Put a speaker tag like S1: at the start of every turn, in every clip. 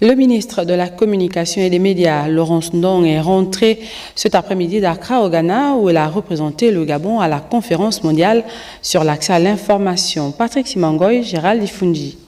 S1: Le ministre de la Communication et des Médias, Laurence Ndong, est rentré cet après-midi d'Accra au Ghana où elle a représenté le Gabon à la conférence mondiale sur l'accès à l'information. Patrick Simangoy, Gérald Ifundi.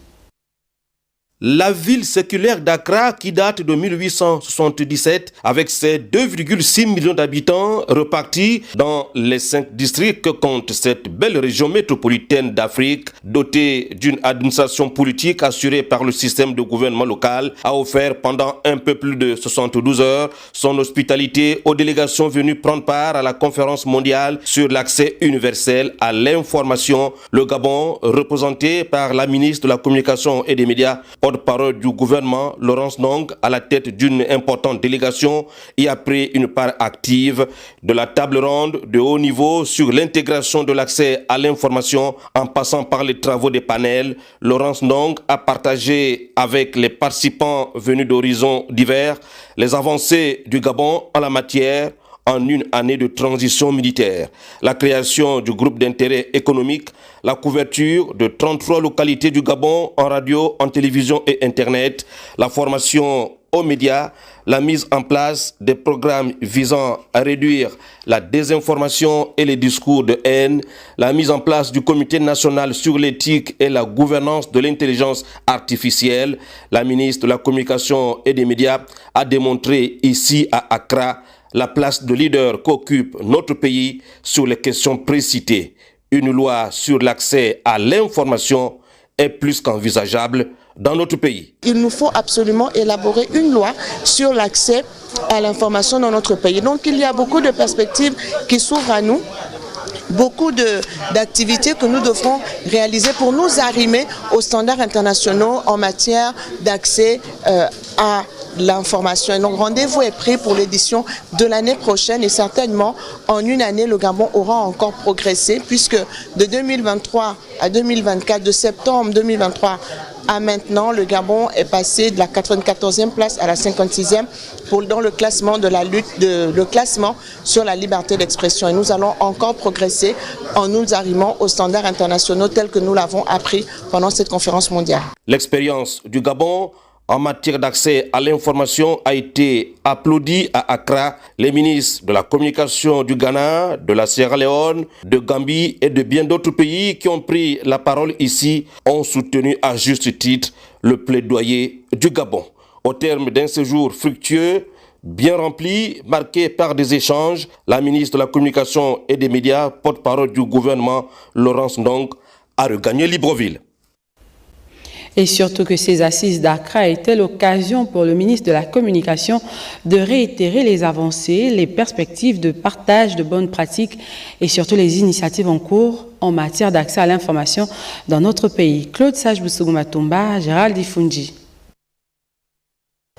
S2: La ville séculaire d'Accra, qui date de 1877, avec ses 2,6 millions d'habitants repartis dans les 5 districts que compte cette belle région métropolitaine d'Afrique, dotée d'une administration politique assurée par le système de gouvernement local, a offert pendant un peu plus de 72 heures son hospitalité aux délégations venues prendre part à la conférence mondiale sur l'accès universel à l'information. Le Gabon, représenté par la ministre de la Communication et des Médias, porte-parole du gouvernement, Laurence Ndong, à la tête d'une importante délégation, y a pris une part active de la table ronde de haut niveau sur l'intégration de l'accès à l'information en passant par les travaux des panels. Laurence Ndong a partagé avec les participants venus d'horizons divers les avancées du Gabon en la matière en une année de transition militaire, la création du groupe d'intérêt économique, la couverture de 33 localités du Gabon en radio, en télévision et Internet, la formation aux médias, la mise en place des programmes visant à réduire la désinformation et les discours de haine, la mise en place du Comité national sur l'éthique et la gouvernance de l'intelligence artificielle. La ministre de la Communication et des Médias a démontré ici à Accra la place de leader qu'occupe notre pays sur les questions précitées. Une loi sur l'accès à l'information est plus qu'envisageable dans notre pays.
S3: Il nous faut absolument élaborer une loi sur l'accès à l'information dans notre pays. Donc il y a beaucoup de perspectives qui s'ouvrent à nous, beaucoup d'activités que nous devrons réaliser pour nous arrimer aux standards internationaux en matière d'accès à l'information. Et donc rendez-vous est pris pour l'édition de l'année prochaine et certainement en une année le Gabon aura encore progressé puisque de 2023 à 2024, de septembre 2023 à maintenant, le Gabon est passé de la 94e place à la 56e dans le classement de la lutte, le classement sur la liberté d'expression. Et nous allons encore progresser en nous arrimant aux standards internationaux tels que nous l'avons appris pendant cette conférence mondiale.
S2: L'expérience du Gabon en matière d'accès à l'information a été applaudie à Accra. Les ministres de la Communication du Ghana, de la Sierra Leone, de Gambie et de bien d'autres pays qui ont pris la parole ici ont soutenu à juste titre le plaidoyer du Gabon. Au terme d'un séjour fructueux, bien rempli, marqué par des échanges, la ministre de la Communication et des Médias, porte-parole du gouvernement, Laurence Ndong, a regagné Libreville.
S1: Et surtout que ces assises d'Accra étaient l'occasion pour le ministre de la Communication de réitérer les avancées, les perspectives de partage de bonnes pratiques et surtout les initiatives en cours en matière d'accès à l'information dans notre pays. Claude Sage-Boussougou-Matumba, Gérald Ifundi.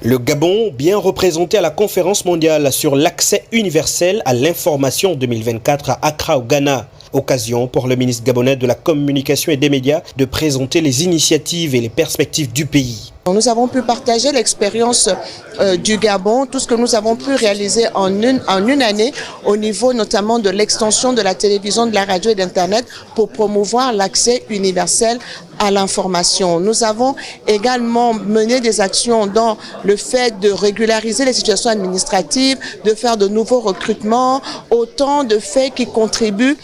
S4: Le Gabon, bien représenté à la conférence mondiale sur l'accès universel à l'information 2024 à Accra au Ghana. Occasion pour le ministre gabonais de la Communication et des Médias de présenter les initiatives et les perspectives du pays.
S3: Nous avons pu partager l'expérience du Gabon, tout ce que nous avons pu réaliser en une année au niveau notamment de l'extension de la télévision, de la radio et d'Internet pour promouvoir l'accès universel à l'information. Nous avons également mené des actions dans le fait de régulariser les situations administratives, de faire de nouveaux recrutements, autant de faits qui contribuent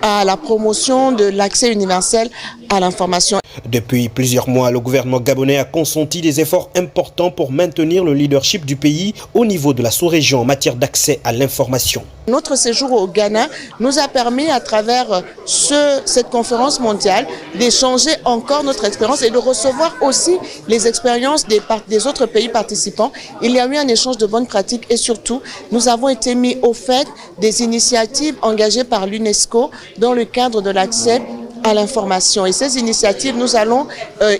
S3: à la promotion de l'accès universel à l'information.
S4: Depuis plusieurs mois, le gouvernement gabonais a consenti des efforts importants pour maintenir le leadership du pays au niveau de la sous-région en matière d'accès à l'information.
S3: Notre séjour au Ghana nous a permis à travers cette conférence mondiale d'échanger encore notre expérience et de recevoir aussi les expériences des autres pays participants. Il y a eu un échange de bonnes pratiques et surtout, nous avons été mis au fait des initiatives engagées par l'UNESCO dans le cadre de l'accès à l'information. Et ces initiatives, nous allons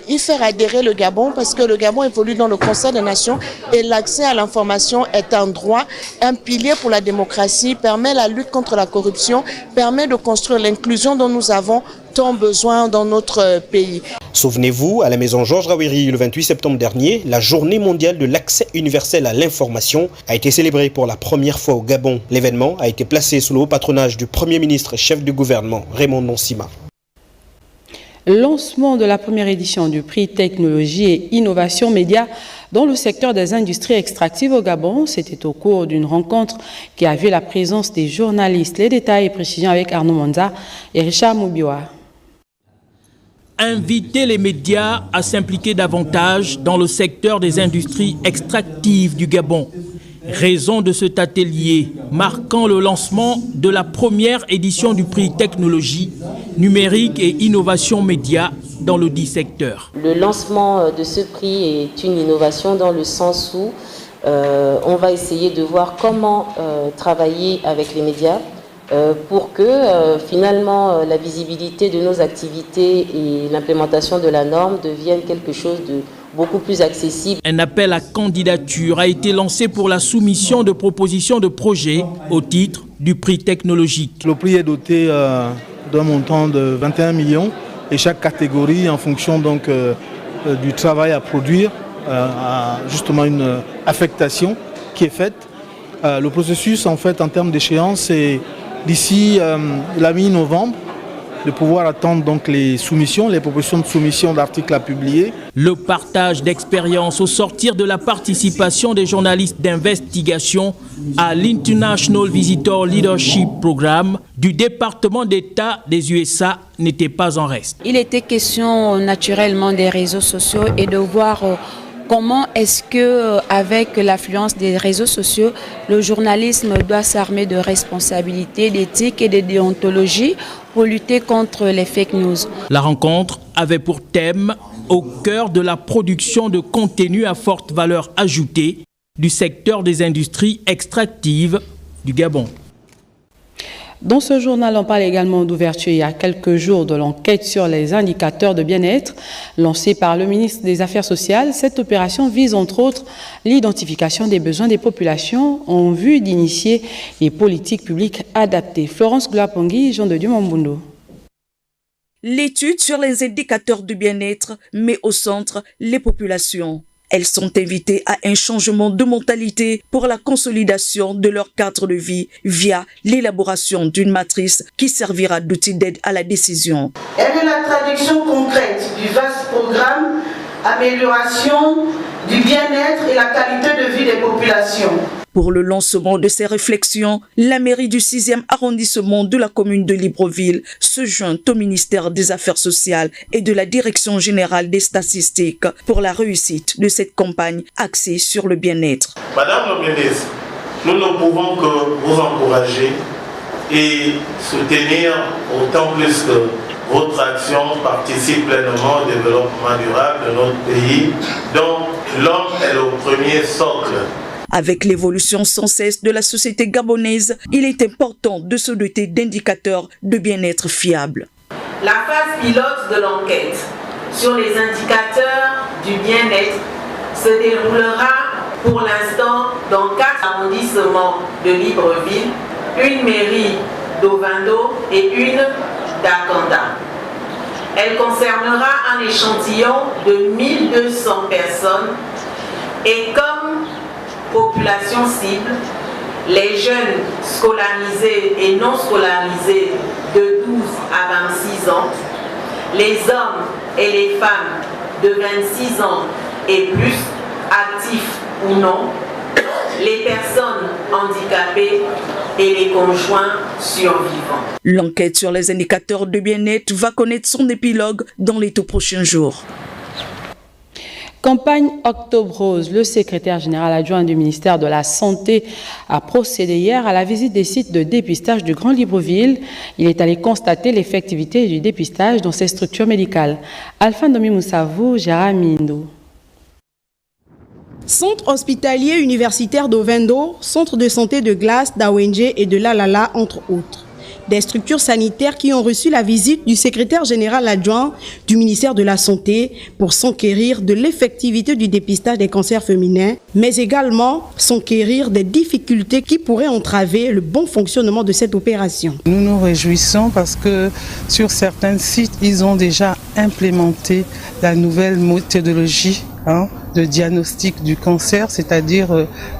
S3: y faire adhérer le Gabon parce que le Gabon évolue dans le concert des nations et l'accès à l'information est un droit, un pilier pour la démocratie, permet la lutte contre la corruption, permet de construire l'inclusion dont nous avons tant besoin dans notre pays.
S4: Souvenez-vous, à la maison Georges Rawiri, le 28 septembre dernier, la journée mondiale de l'accès universel à l'information a été célébrée pour la première fois au Gabon. L'événement a été placé sous le haut patronage du Premier ministre chef du gouvernement, Raymond Nonsima.
S1: Lancement de la première édition du prix Technologie et Innovation Média Dans le secteur des industries extractives au Gabon, c'était au cours d'une rencontre qui a vu la présence des journalistes. Les détails et précisions avec Arnaud Monza et Richard Moubiwa.
S5: Inviter les médias à s'impliquer davantage dans le secteur des industries extractives du Gabon. Raison de cet atelier marquant le lancement de la première édition du prix Technologie, Numérique et Innovation Média dans le dit secteur.
S6: Le lancement de ce prix est une innovation dans le sens où on va essayer de voir comment travailler avec les médias pour que finalement la visibilité de nos activités et l'implémentation de la norme deviennent quelque chose de beaucoup plus accessible.
S5: Un appel à candidature a été lancé pour la soumission de propositions de projets au titre du prix technologique.
S7: Le prix est doté d'un montant de 21 millions et chaque catégorie, en fonction donc du travail à produire, a justement une affectation qui est faite. Le processus en fait en termes d'échéance, c'est d'ici la mi-novembre, de pouvoir attendre donc les soumissions, les propositions de soumission d'articles à publier.
S5: Le partage d'expériences au sortir de la participation des journalistes d'investigation à l'International Visitor Leadership Programme du département d'État des USA n'était pas en reste.
S8: Il était question naturellement des réseaux sociaux et de voir comment est-ce que, avec l'affluence des réseaux sociaux, le journalisme doit s'armer de responsabilités, d'éthique et de déontologie pour lutter contre les fake news.
S5: La rencontre avait pour thème au cœur de la production de contenu à forte valeur ajoutée du secteur des industries extractives du Gabon.
S1: Dans ce journal, on parle également d'ouverture il y a quelques jours de l'enquête sur les indicateurs de bien-être lancée par le ministre des Affaires sociales. Cette opération vise entre autres l'identification des besoins des populations en vue d'initier les politiques publiques adaptées. Florence Gloapongui, Jean de Dieu Mambundo.
S9: L'étude sur les indicateurs de bien-être met au centre les populations. Elles sont invitées à un changement de mentalité pour la consolidation de leur cadre de vie via l'élaboration d'une matrice qui servira d'outil d'aide à la décision.
S10: Elle est la traduction concrète du vaste programme Amélioration du bien-être et la qualité de vie des populations.
S9: Pour le lancement de ces réflexions, la mairie du 6e arrondissement de la commune de Libreville se joint au ministère des Affaires sociales et de la Direction générale des statistiques pour la réussite de cette campagne axée sur le bien-être.
S11: Madame la ministre, nous ne pouvons que vous encourager et soutenir autant plus que votre action participe pleinement au développement durable de notre pays, dont l'homme est le premier socle.
S9: Avec l'évolution sans cesse de la société gabonaise, il est important de se doter d'indicateurs de bien-être fiables.
S10: La phase pilote de l'enquête sur les indicateurs du bien-être se déroulera pour l'instant dans 4 arrondissements de Libreville, une mairie d'Ovando et une d'Akanda. Elle concernera un échantillon de 1200 personnes et comme population cible, les jeunes scolarisés et non scolarisés de 12 à 26 ans, les hommes et les femmes de 26 ans et plus, actifs ou non, les personnes handicapées et les conjoints survivants.
S9: L'enquête sur les indicateurs de bien-être va connaître son épilogue dans les tout prochains jours.
S1: Campagne Octobre Rose, le secrétaire général adjoint du ministère de la Santé a procédé hier à la visite des sites de dépistage du Grand Libreville. Il est allé constater l'effectivité du dépistage dans ces structures médicales. Alpha Ndomi Moussavou, Gérard Mindo.
S12: Centre hospitalier universitaire d'Ovendo, centre de santé de Glace, d'Awenje et de Lalala, entre autres. Des structures sanitaires qui ont reçu la visite du secrétaire général adjoint du ministère de la Santé pour s'enquérir de l'effectivité du dépistage des cancers féminins, mais également s'enquérir des difficultés qui pourraient entraver le bon fonctionnement de cette opération.
S13: Nous nous réjouissons parce que sur certains sites, ils ont déjà implémenté la nouvelle méthodologie de diagnostic du cancer, c'est-à-dire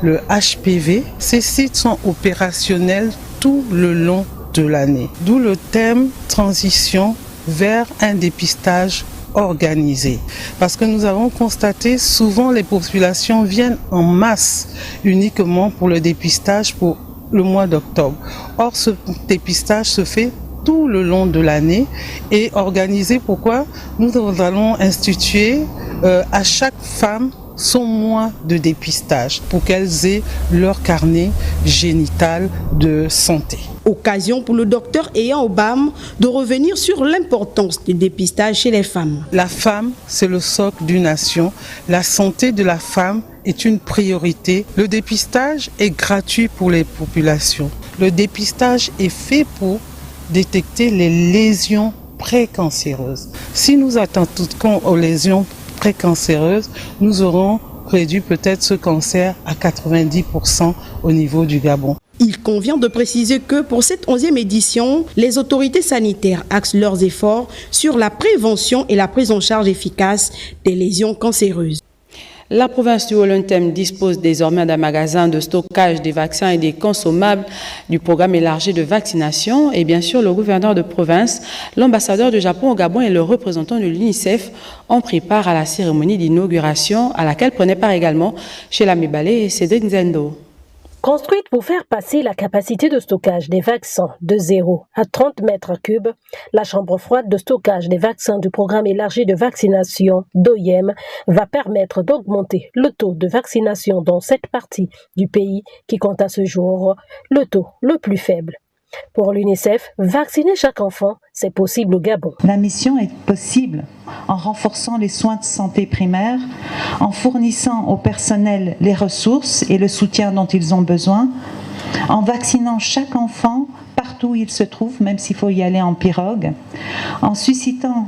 S13: le HPV. Ces sites sont opérationnels tout le long de l'année. D'où le thème transition vers un dépistage organisé. Parce que nous avons constaté souvent les populations viennent en masse uniquement pour le dépistage pour le mois d'octobre. Or, ce dépistage se fait tout le long de l'année et organisé. Pourquoi? Nous allons instituer à chaque femme son mois de dépistage pour qu'elles aient leur carnet génital de santé.
S12: Occasion pour le docteur Eyan Obam de revenir sur l'importance du dépistage chez les femmes.
S13: La femme, c'est le socle d'une nation. La santé de la femme est une priorité. Le dépistage est gratuit pour les populations. Le dépistage est fait pour détecter les lésions précancéreuses. Si nous attendons aux lésions précancéreuses, nous aurons réduit peut-être ce cancer à 90% au niveau du Gabon.
S12: Il convient de préciser que pour cette 11e édition, les autorités sanitaires axent leurs efforts sur la prévention et la prise en charge efficace des lésions cancéreuses.
S1: La province du Haut-Lontem dispose désormais d'un magasin de stockage des vaccins et des consommables du programme élargi de vaccination. Et bien sûr, le gouverneur de province, l'ambassadeur du Japon au Gabon et le représentant de l'UNICEF ont pris part à la cérémonie d'inauguration à laquelle prenaient part également Shelami Balé et Cédric Nzendo.
S14: Construite pour faire passer la capacité de stockage des vaccins de 0 à 30 mètres cubes, la chambre froide de stockage des vaccins du programme élargi de vaccination d'OIM va permettre d'augmenter le taux de vaccination dans cette partie du pays qui compte à ce jour le taux le plus faible. Pour l'UNICEF, vacciner chaque enfant, c'est possible au Gabon.
S15: La mission est possible en renforçant les soins de santé primaires, en fournissant au personnel les ressources et le soutien dont ils ont besoin, en vaccinant chaque enfant partout où il se trouve, même s'il faut y aller en pirogue, en suscitant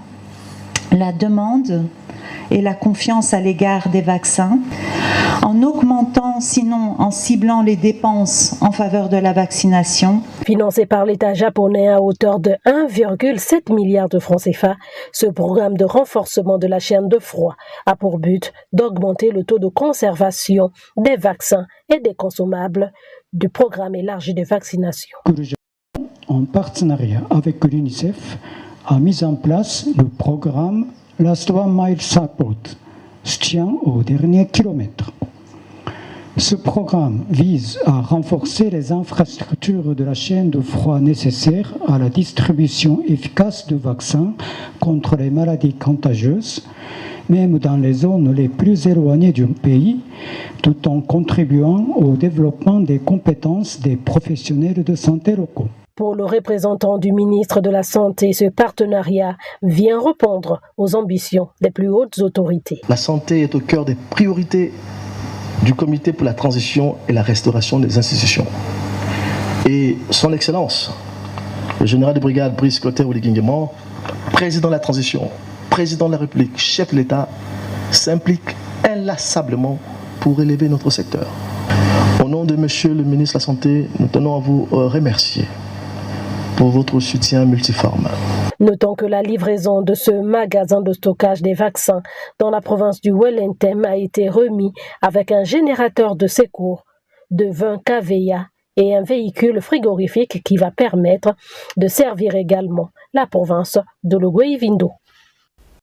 S15: la demande et la confiance à l'égard des vaccins, en augmentant, sinon en ciblant les dépenses en faveur de la vaccination.
S14: Financé par l'État japonais à hauteur de 1,7 milliard de francs CFA, ce programme de renforcement de la chaîne de froid a pour but d'augmenter le taux de conservation des vaccins et des consommables du programme élargi de vaccination.
S16: En partenariat avec l'UNICEF, a mis en place le programme Last One Mile Support, soutien au dernier kilomètre. Ce programme vise à renforcer les infrastructures de la chaîne de froid nécessaires à la distribution efficace de vaccins contre les maladies contagieuses, même dans les zones les plus éloignées du pays, tout en contribuant au développement des compétences des professionnels de santé locaux.
S14: Pour le représentant du ministre de la Santé, ce partenariat vient répondre aux ambitions des plus hautes autorités.
S17: La santé est au cœur des priorités du Comité pour la transition et la restauration des institutions. Et son Excellence, le général de brigade Brice Clotaire Oligui-Nguema, président de la transition, président de la République, chef de l'État, s'implique inlassablement pour élever notre secteur. Au nom de Monsieur le ministre de la Santé, nous tenons à vous remercier pour votre soutien multiforme.
S14: Notons que la livraison de ce magasin de stockage des vaccins dans la province du Haut-Lontem a été remis avec un générateur de secours de 20 kVA et un véhicule frigorifique qui va permettre de servir également la province de Logoi-Vindo.